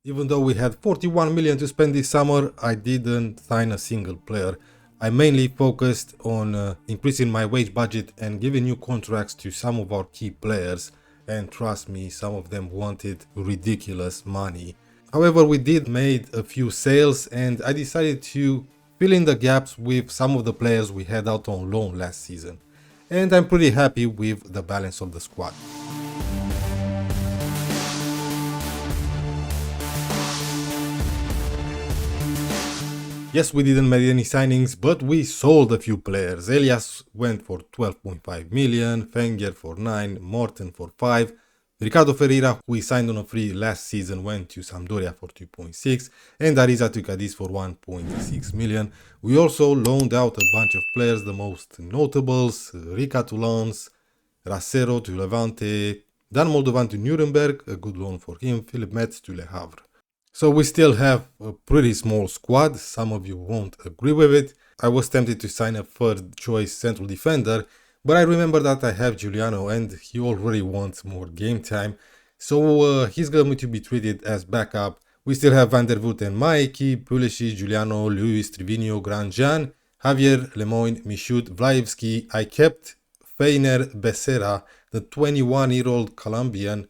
Even though we had 41 million to spend this summer, I didn't sign a single player. I mainly focused on increasing my wage budget and giving new contracts to some of our key players, and trust me, some of them wanted ridiculous money. However, we did made a few sales and I decided to fill in the gaps with some of the players we had out on loan last season. And I'm pretty happy with the balance of the squad. Yes, we didn't make any signings, but we sold a few players. Elias went for 12.5 million, Fenger for 9, Morten for 5. Ricardo Ferreira, who we signed on a free last season, went to Sampdoria for 2.6, and Ariza to Cadiz for 1.6 million. We also loaned out a bunch of players, the most notables, Rica to Lens, Rasero to Levante, Dan Moldovan to Nuremberg, a good loan for him, Philip Metz to Le Havre. So we still have a pretty small squad, some of you won't agree with it. I was tempted to sign a third choice central defender, but I remember that I have Giuliano and he already wants more game time, so he's going to be treated as backup. We still have Van der Voort and Maeki, Pulisic, Giuliano, Luis, Trivino, Grandjean, Javier, Lemoyne, Michoud, Vlaevski. I kept Feiner Becerra, the 21-year-old Colombian,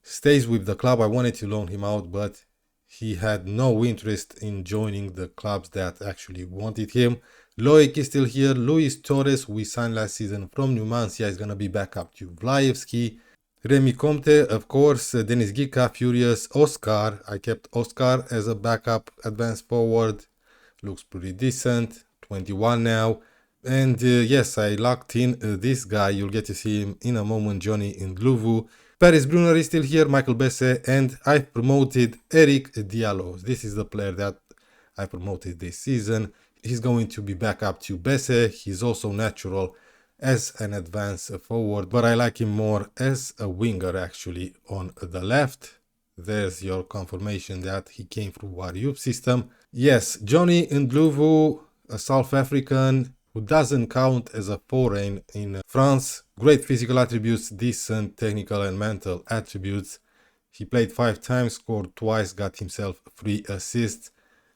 stays with the club. I wanted to loan him out, but he had no interest in joining the clubs that actually wanted him. Loic is still here. Luis Torres, we signed last season from Numancia, is going to be back up to Vlaevski. Remy Comte, of course, Denis Gica, Furious, Oscar. I kept Oscar as a backup advanced forward. Looks pretty decent, 21 now. And yes, I locked in this guy. You'll get to see him in a moment, Johnny Ndlovu. Paris Brunner is still here, Michael Besse, and I promoted Eric Diallo. This is the player that I promoted this season. He's going to be back up to Besse. He's also natural as an advanced forward, but I like him more as a winger actually on the left. There's your confirmation that he came through our youth system. Yes, Johnny Ndlovu, a South African who doesn't count as a foreign in France. Great physical attributes, decent technical and mental attributes. He played 5 times, scored twice, got himself 3 assists.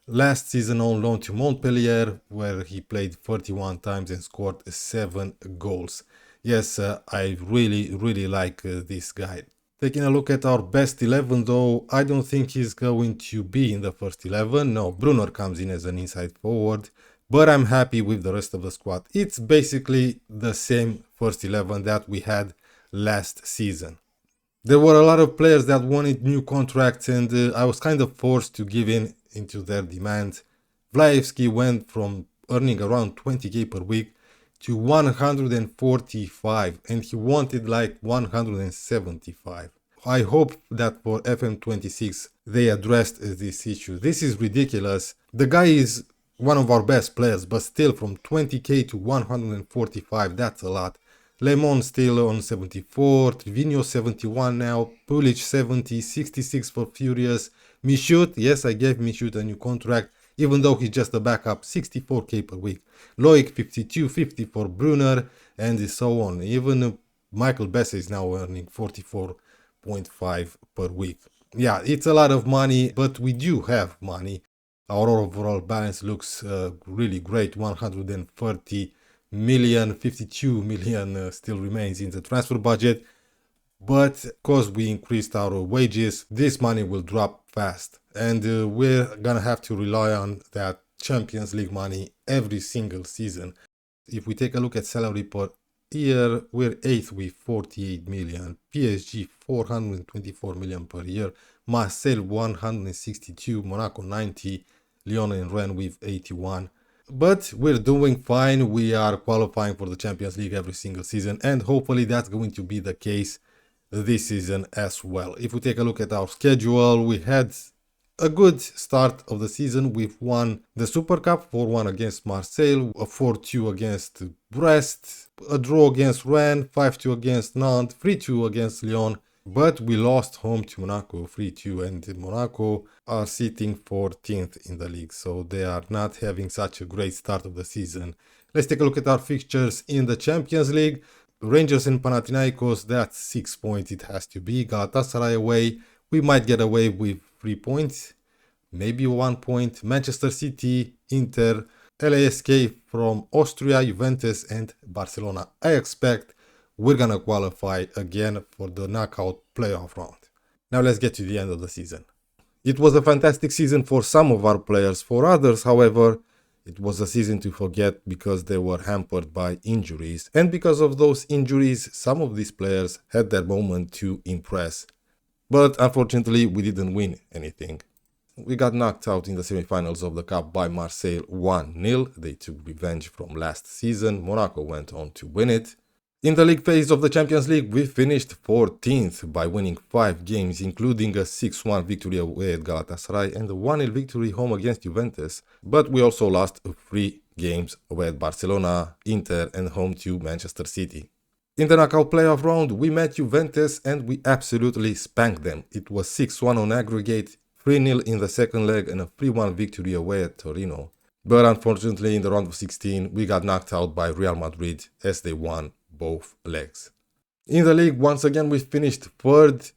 Last season on loan to Montpellier, where he played 31 times and scored 7 goals. Yes, I really like this guy. Taking a look at our best 11 though, I don't think he's going to be in the first 11. No, Brunner comes in as an inside forward, but I'm happy with the rest of the squad. It's basically the same first 11 that we had last season. There were a lot of players that wanted new contracts and I was kind of forced to give in into their demand. Vlaevski went from earning around 20k per week to 145 and he wanted like 175. I hope that for FM26 they addressed this issue. This is ridiculous. The guy is one of our best players, but still from 20k to 145, that's a lot. Lemon still on 74, Trivino 71 now, Pulic 70, 66 for Furious. Michoud, yes, I gave Michoud a new contract, even though he's just a backup, 64k per week. Loic 52, 50 for Brunner, and so on. Even Michael Besse is now earning 44.5 per week. Yeah, it's a lot of money, but we do have money. Our overall balance looks really great, 130 million, 52 million still remains in the transfer budget. But because we increased our wages, this money will drop fast. And we're gonna have to rely on that Champions League money every single season. If we take a look at salary per year, we're 8th with 48 million. PSG 424 million per year. Marseille 162, Monaco 90, Lyon and Rennes with 81. But we're doing fine. We are qualifying for the Champions League every single season, and hopefully that's going to be the case this season as well. If we take a look at our schedule, we had a good start of the season. We've won the Super Cup 4-1 against Marseille, a 4-2 against Brest, a draw against Rennes, 5-2 against Nantes, 3-2 against Lyon. But we lost home to Monaco 3-2, and Monaco are sitting 14th in the league, so they are not having such a great start of the season. Let's take a look at our fixtures in the Champions League. Rangers and Panathinaikos, that's 6 points it has to be. Galatasaray away, we might get away with 3 points, maybe 1 point. Manchester City, Inter, LASK from Austria, Juventus and Barcelona. I expect we're gonna qualify again for the knockout playoff round. Now let's get to the end of the season. It was a fantastic season for some of our players. For others, however, it was a season to forget because they were hampered by injuries. And because of those injuries, some of these players had their moment to impress. But unfortunately, we didn't win anything. We got knocked out in the semi-finals of the Cup by Marseille 1-0. They took revenge from last season. Monaco went on to win it. In the league phase of the Champions League, we finished 14th by winning 5 games, including a 6-1 victory away at Galatasaray and a 1-0 victory home against Juventus. But we also lost 3 games away at Barcelona, Inter and home to Manchester City. In the knockout playoff round, we met Juventus and we absolutely spanked them. It was 6-1 on aggregate, 3-0 in the second leg and a 3-1 victory away at Torino. But unfortunately, in the round of 16, we got knocked out by Real Madrid as they won both legs. In the league, once again, we finished 3rd,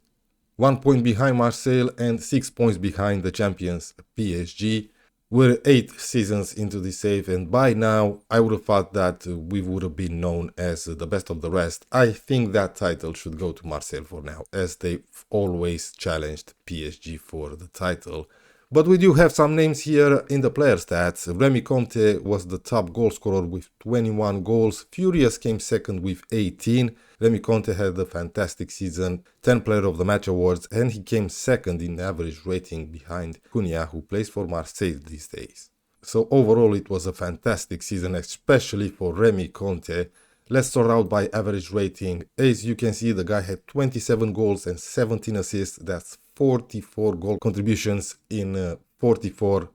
1 point behind Marseille and 6 points behind the champions PSG. We're 8 seasons into the save and by now I would have thought that we would have been known as the best of the rest. I think that title should go to Marseille for now, as they've always challenged PSG for the title. But we do have some names here in the player stats. Remy Conte was the top goal scorer with 21 goals. Furious came second with 18. Remy Conte had a fantastic season, 10 Player of the Match awards, and he came second in average rating behind Cunha, who plays for Marseille these days. So overall it was a fantastic season, especially for Remy Conte. Let's sort out by average rating. As you can see, the guy had 27 goals and 17 assists. That's 44 goal contributions in 44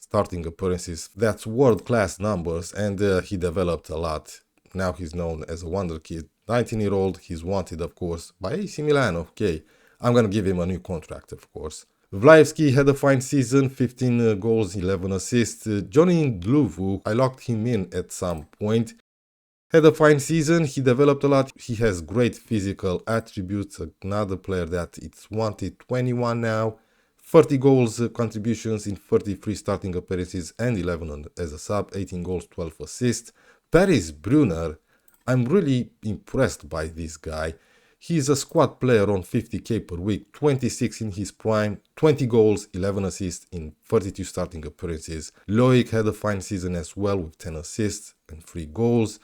starting appearances. That's world-class numbers, and he developed a lot. Now he's known as a wonder kid. 19-year-old, he's wanted, of course, by AC Milan. Okay, I'm gonna give him a new contract, of course. Vlaevski had a fine season, 15 goals, 11 assists. Johnny Ndlovu, I locked him in at some point. Had a fine season, he developed a lot, he has great physical attributes, another player that it's wanted, 21 now, 30 goals contributions in 33 starting appearances and 11 as a sub, 18 goals, 12 assists. Paris Brunner, I'm really impressed by this guy. He's a squad player on 50k per week, 26 in his prime, 20 goals, 11 assists in 32 starting appearances. Loic had a fine season as well with 10 assists and 3 goals.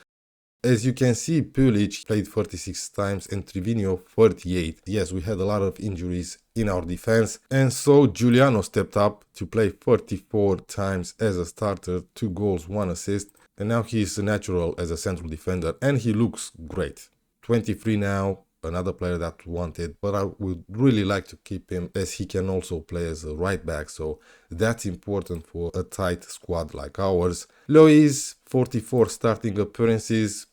As you can see, Pulic played 36 times and Trivigno 38. Yes, we had a lot of injuries in our defense, and so Giuliano stepped up to play 34 times as a starter, 2 goals, 1 assist, and now he's natural as a central defender and he looks great. 23 now, another player that wanted, but I would really like to keep him as he can also play as a right back, so that's important for a tight squad like ours. Lois, 44 starting appearances.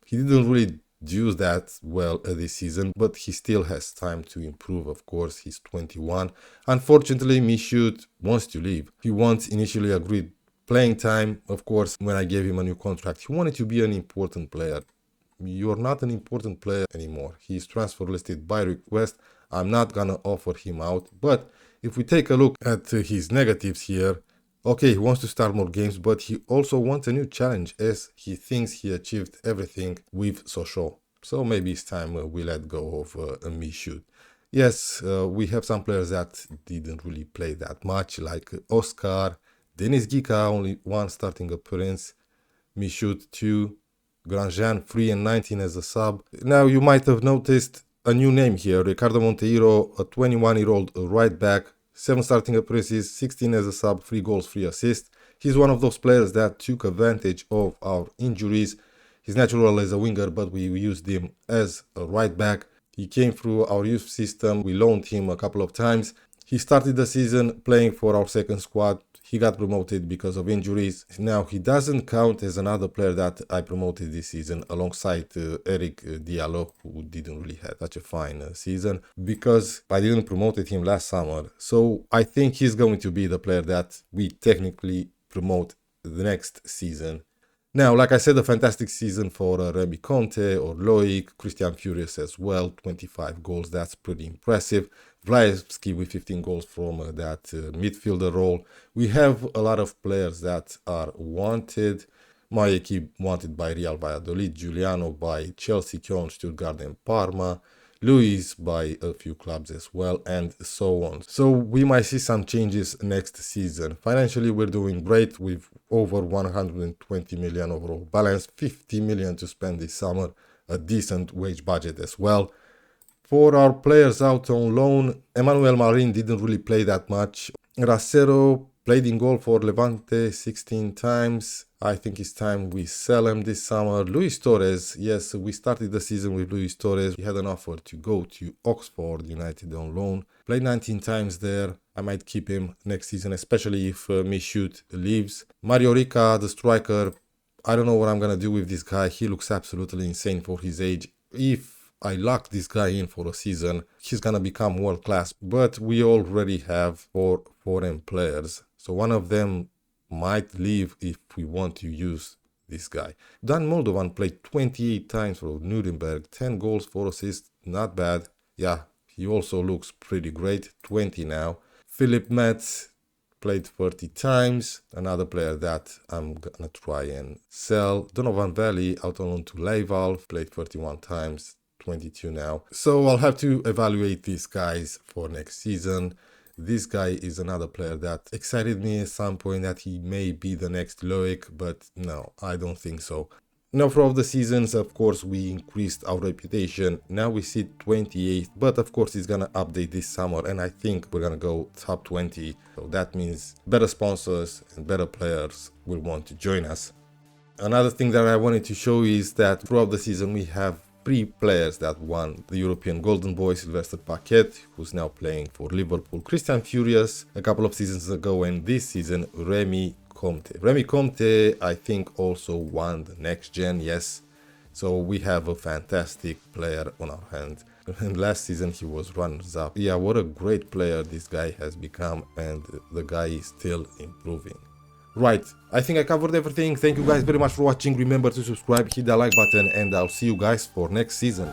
He didn't really do that well this season, but he still has time to improve, of course. He's 21. Unfortunately, Michoud wants to leave. He once initially agreed playing time. Of course, when I gave him a new contract, he wanted to be an important player. You're not an important player anymore. He's transfer listed by request. I'm not gonna offer him out. But if we take a look at his negatives here, okay, he wants to start more games, but he also wants a new challenge as he thinks he achieved everything with SOCHAUX. So maybe it's time we let go of Michoud. Yes, we have some players that didn't really play that much, like Oscar, Denis Gica, only 1 starting appearance, Michoud 2, Grandjean 3 and 19 as a sub. Now you might have noticed a new name here, Ricardo Monteiro, a 21-year-old right back, 7 starting appearances, 16 as a sub, 3 goals, 3 assists. He's one of those players that took advantage of our injuries. He's natural as a winger, but we used him as a right back. He came through our youth system. We loaned him a couple of times. He started the season playing for our second squad. He got promoted because of injuries. Now he doesn't count as another player that I promoted this season alongside Eric Diallo, who didn't really have such a fine season because I didn't promoted him last summer. So I think he's going to be the player that we technically promote the next season. Now, like I said, a fantastic season for Remy Conte or Loic, Christian Furious as well, 25 goals, that's pretty impressive. Vlaevski with 15 goals from that midfielder role. We have a lot of players that are wanted. Maeki wanted by Real Valladolid, Giuliano by Chelsea, Köln, Stuttgart and Parma, Luis by a few clubs as well, and so on. So we might see some changes next season. Financially, we're doing great with over 120 million overall balance, 50 million to spend this summer, a decent wage budget as well. For our players out on loan, Emmanuel Marin didn't really play that much. Rasero played in goal for Levante 16 times. I think it's time we sell him this summer. Luis Torres, yes, we started the season with Luis Torres. He had an offer to go to Oxford United on loan. Played 19 times there. I might keep him next season, especially if Michut leaves. Mario Rica, the striker, I don't know what I'm going to do with this guy. He looks absolutely insane for his age. If I lock this guy in for a season, he's going to become world class. But we already have 4 foreign players. So one of them might leave if we want to use this guy. Dan Moldovan played 28 times for Nuremberg, 10 goals, 4 assists, not bad. Yeah, he also looks pretty great, 20 now. Philip Metz played 30 times, another player that I'm gonna try and sell. Donovan Valley out on loan to Leival, played 31 times, 22 now. So I'll have to evaluate these guys for next season. This guy is another player that excited me at some point that he may be the next Loic, but no, I don't think so. Now throughout the seasons, of course, we increased our reputation. Now we sit 28th, but of course it's gonna update this summer and I think we're gonna go top 20. So that means better sponsors and better players will want to join us. Another thing that I wanted to show is that throughout the season we have 3 players that won the European Golden Boy: Sylvester Paquet, who's now playing for Liverpool, Christian Furious a couple of seasons ago, and this season Remy Comte. Remy Comte, I think, also won the next gen, yes. So we have a fantastic player on our hands. And last season he was runners up. Yeah, what a great player this guy has become, and the guy is still improving. Right, I think I covered everything. Thank you guys very much for watching. Remember to subscribe, hit the like button, and I'll see you guys for next season.